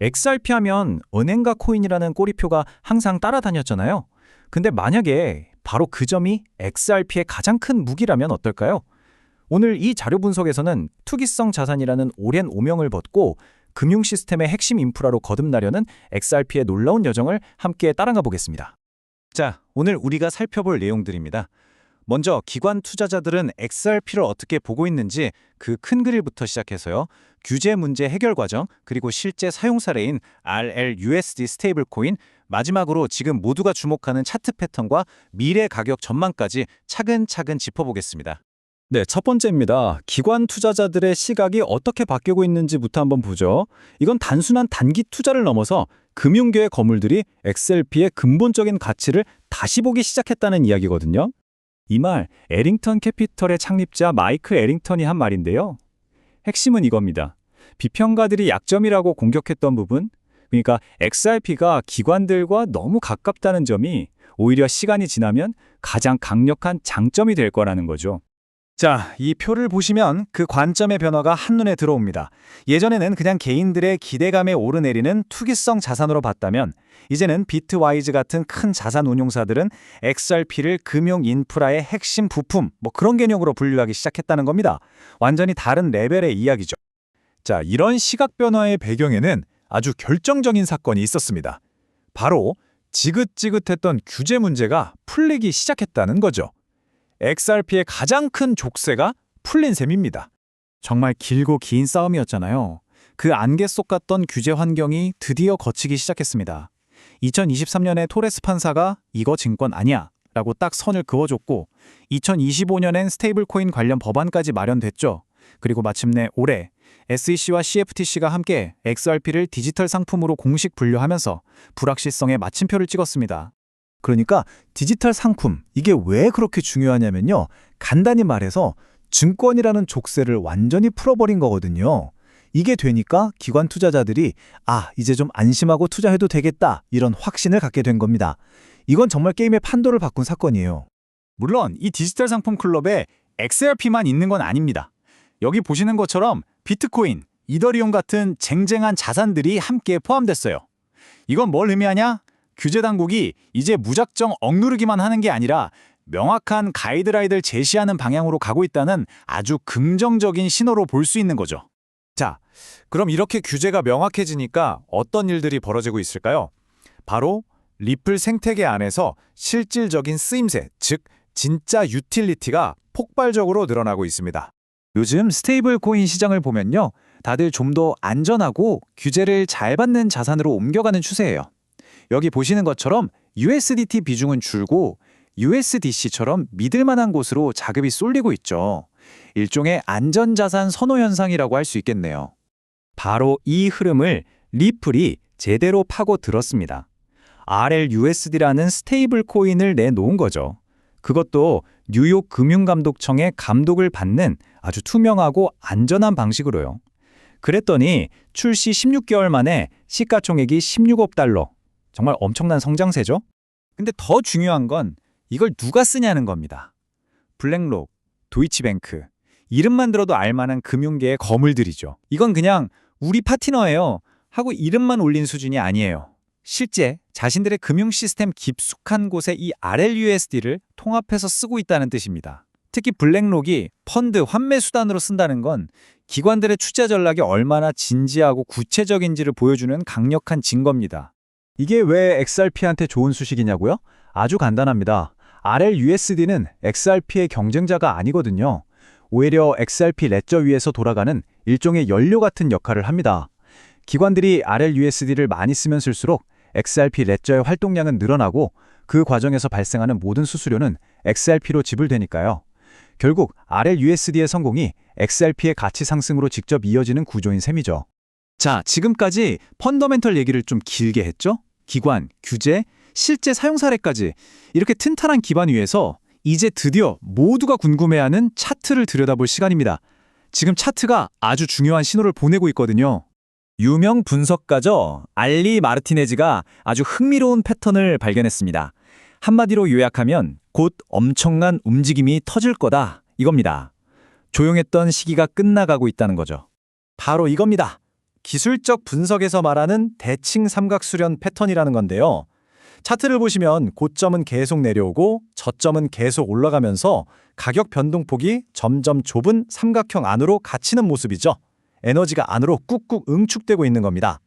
XRP 하면 은행가 코인이라는 꼬리표가 항상 따라다녔잖아요. 근데 만약에 바로 그 점이 XRP의 가장 큰 무기라면 어떨까요? 오늘 이 자료 분석에서는 투기성 자산이라는 오랜 오명을 벗고 금융 시스템의 핵심 인프라로 거듭나려는 XRP의 놀라운 여정을 함께 따라가 보겠습니다. 자, 오늘 우리가 살펴볼 내용들입니다. 먼저 기관 투자자들은 XRP를 어떻게 보고 있는지 그 큰 그림부터 시작해서요. 규제 문제 해결 과정, 그리고 실제 사용 사례인 RLUSD 스테이블 코인, 마지막으로 지금 모두가 주목하는 차트 패턴과 미래 가격 전망까지 차근차근 짚어보겠습니다. 네, 첫 번째입니다. 기관 투자자들의 시각이 어떻게 바뀌고 있는지부터 한번 보죠. 이건 단순한 단기 투자를 넘어서 금융계의 거물들이 XRP의 근본적인 가치를 다시 보기 시작했다는 이야기거든요. 이 말, 에링턴 캐피털의 창립자 마이클 에링턴이 한 말인데요. 핵심은 이겁니다. 비평가들이 약점이라고 공격했던 부분, 그러니까 XRP가 기관들과 너무 가깝다는 점이 오히려 시간이 지나면 가장 강력한 장점이 될 거라는 거죠. 자, 이 표를 보시면 그 관점의 변화가 한눈에 들어옵니다. 예전에는 그냥 개인들의 기대감에 오르내리는 투기성 자산으로 봤다면 이제는 비트와이즈 같은 큰 자산 운용사들은 XRP를 금융 인프라의 핵심 부품, 그런 개념으로 분류하기 시작했다는 겁니다. 완전히 다른 레벨의 이야기죠. 자, 이런 시각 변화의 배경에는 아주 결정적인 사건이 있었습니다. 바로 지긋지긋했던 규제 문제가 풀리기 시작했다는 거죠. XRP의 가장 큰 족쇄가 풀린 셈입니다. 정말 길고 긴 싸움이었잖아요. 그 안개 속 같던 규제 환경이 드디어 거치기 시작했습니다. 2023년에 토레스 판사가 이거 증권 아니야 라고 딱 선을 그어줬고 2025년엔 스테이블 코인 관련 법안까지 마련됐죠. 그리고 마침내 올해 SEC와 CFTC가 함께 XRP를 디지털 상품으로 공식 분류하면서 불확실성에 마침표를 찍었습니다. 그러니까 디지털 상품, 이게 왜 그렇게 중요하냐면요. 간단히 말해서 증권이라는 족쇄를 완전히 풀어버린 거거든요. 이게 되니까 기관 투자자들이 이제 좀 안심하고 투자해도 되겠다, 이런 확신을 갖게 된 겁니다. 이건 정말 게임의 판도를 바꾼 사건이에요. 물론 이 디지털 상품 클럽에 XRP만 있는 건 아닙니다. 여기 보시는 것처럼 비트코인, 이더리움 같은 쟁쟁한 자산들이 함께 포함됐어요. 이건 뭘 의미하냐? 규제 당국이 이제 무작정 억누르기만 하는 게 아니라 명확한 가이드라인을 제시하는 방향으로 가고 있다는 아주 긍정적인 신호로 볼 수 있는 거죠. 자, 그럼 이렇게 규제가 명확해지니까 어떤 일들이 벌어지고 있을까요? 바로 리플 생태계 안에서 실질적인 쓰임새, 즉 진짜 유틸리티가 폭발적으로 늘어나고 있습니다. 요즘 스테이블 코인 시장을 보면요. 다들 좀 더 안전하고 규제를 잘 받는 자산으로 옮겨가는 추세예요. 여기 보시는 것처럼 USDT 비중은 줄고 USDC처럼 믿을 만한 곳으로 자금이 쏠리고 있죠. 일종의 안전자산 선호 현상이라고 할 수 있겠네요. 바로 이 흐름을 리플이 제대로 파고 들었습니다. RLUSD라는 스테이블 코인을 내놓은 거죠. 그것도 뉴욕 금융감독청의 감독을 받는 아주 투명하고 안전한 방식으로요. 그랬더니 출시 16개월 만에 시가총액이 16억 달러. 정말 엄청난 성장세죠? 근데 더 중요한 건 이걸 누가 쓰냐는 겁니다. 블랙록, 도이치뱅크, 이름만 들어도 알만한 금융계의 거물들이죠. 이건 그냥 우리 파트너예요 하고 이름만 올린 수준이 아니에요. 실제 자신들의 금융 시스템 깊숙한 곳에 이 RLUSD를 통합해서 쓰고 있다는 뜻입니다. 특히 블랙록이 펀드 환매 수단으로 쓴다는 건 기관들의 투자 전략이 얼마나 진지하고 구체적인지를 보여주는 강력한 증거입니다. 이게 왜 XRP한테 좋은 소식이냐고요? 아주 간단합니다. RLUSD는 XRP의 경쟁자가 아니거든요. 오히려 XRP 레저 위에서 돌아가는 일종의 연료 같은 역할을 합니다. 기관들이 RLUSD를 많이 쓰면 쓸수록 XRP 레저의 활동량은 늘어나고 그 과정에서 발생하는 모든 수수료는 XRP로 지불되니까요. 결국 RLUSD의 성공이 XRP의 가치 상승으로 직접 이어지는 구조인 셈이죠. 자, 지금까지 펀더멘털 얘기를 좀 길게 했죠? 기관, 규제, 실제 사용 사례까지 이렇게 튼튼한 기반 위에서 이제 드디어 모두가 궁금해하는 차트를 들여다볼 시간입니다. 지금 차트가 아주 중요한 신호를 보내고 있거든요. 유명 분석가죠. 알리 마르티네즈가 아주 흥미로운 패턴을 발견했습니다. 한마디로 요약하면 곧 엄청난 움직임이 터질 거다, 이겁니다. 조용했던 시기가 끝나가고 있다는 거죠. 바로 이겁니다. 기술적 분석에서 말하는 대칭 삼각수렴 패턴이라는 건데요. 차트를 보시면 고점은 계속 내려오고 저점은 계속 올라가면서 가격 변동폭이 점점 좁은 삼각형 안으로 갇히는 모습이죠. 에너지가 안으로 꾹꾹 응축되고 있는 겁니다.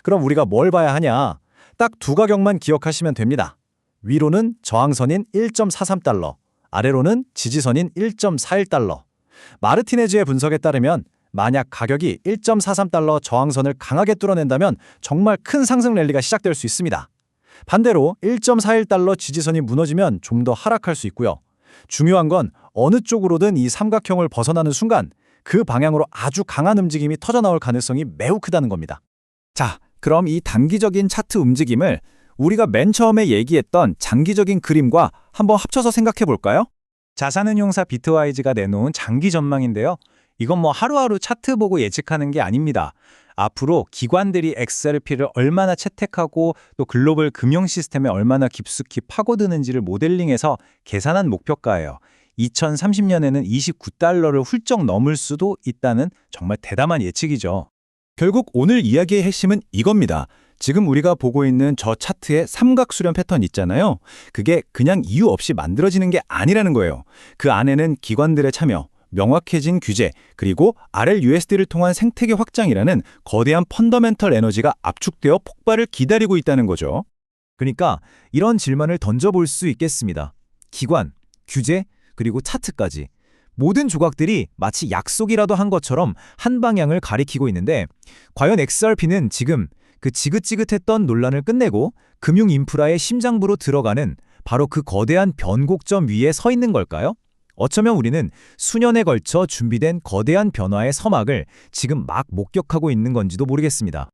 그럼 우리가 뭘 봐야 하냐? 딱 두 가격만 기억하시면 됩니다. 위로는 저항선인 1.43달러, 아래로는 지지선인 1.41달러. 마르티네즈의 분석에 따르면 만약 가격이 1.43달러 저항선을 강하게 뚫어낸다면 정말 큰 상승 랠리가 시작될 수 있습니다. 반대로 1.41달러 지지선이 무너지면 좀 더 하락할 수 있고요. 중요한 건 어느 쪽으로든 이 삼각형을 벗어나는 순간 그 방향으로 아주 강한 움직임이 터져나올 가능성이 매우 크다는 겁니다. 자, 그럼 이 단기적인 차트 움직임을 우리가 맨 처음에 얘기했던 장기적인 그림과 한번 합쳐서 생각해 볼까요? 자산운용사 비트와이즈가 내놓은 장기 전망인데요. 이건 뭐 하루하루 차트 보고 예측하는 게 아닙니다. 앞으로 기관들이 XRP를 얼마나 채택하고 또 글로벌 금융 시스템에 얼마나 깊숙이 파고드는지를 모델링해서 계산한 목표가예요. 2030년에는 29달러를 훌쩍 넘을 수도 있다는 정말 대담한 예측이죠. 결국 오늘 이야기의 핵심은 이겁니다. 지금 우리가 보고 있는 저 차트의 삼각수렴 패턴 있잖아요. 그게 그냥 이유 없이 만들어지는 게 아니라는 거예요. 그 안에는 기관들의 참여, 명확해진 규제, 그리고 RLUSD를 통한 생태계 확장이라는 거대한 펀더멘털 에너지가 압축되어 폭발을 기다리고 있다는 거죠. 그러니까 이런 질문을 던져볼 수 있겠습니다. 기관, 규제, 그리고 차트까지. 모든 조각들이 마치 약속이라도 한 것처럼 한 방향을 가리키고 있는데 과연 XRP는 지금 그 지긋지긋했던 논란을 끝내고 금융 인프라의 심장부로 들어가는 바로 그 거대한 변곡점 위에 서 있는 걸까요? 어쩌면 우리는 수년에 걸쳐 준비된 거대한 변화의 서막을 지금 막 목격하고 있는 건지도 모르겠습니다.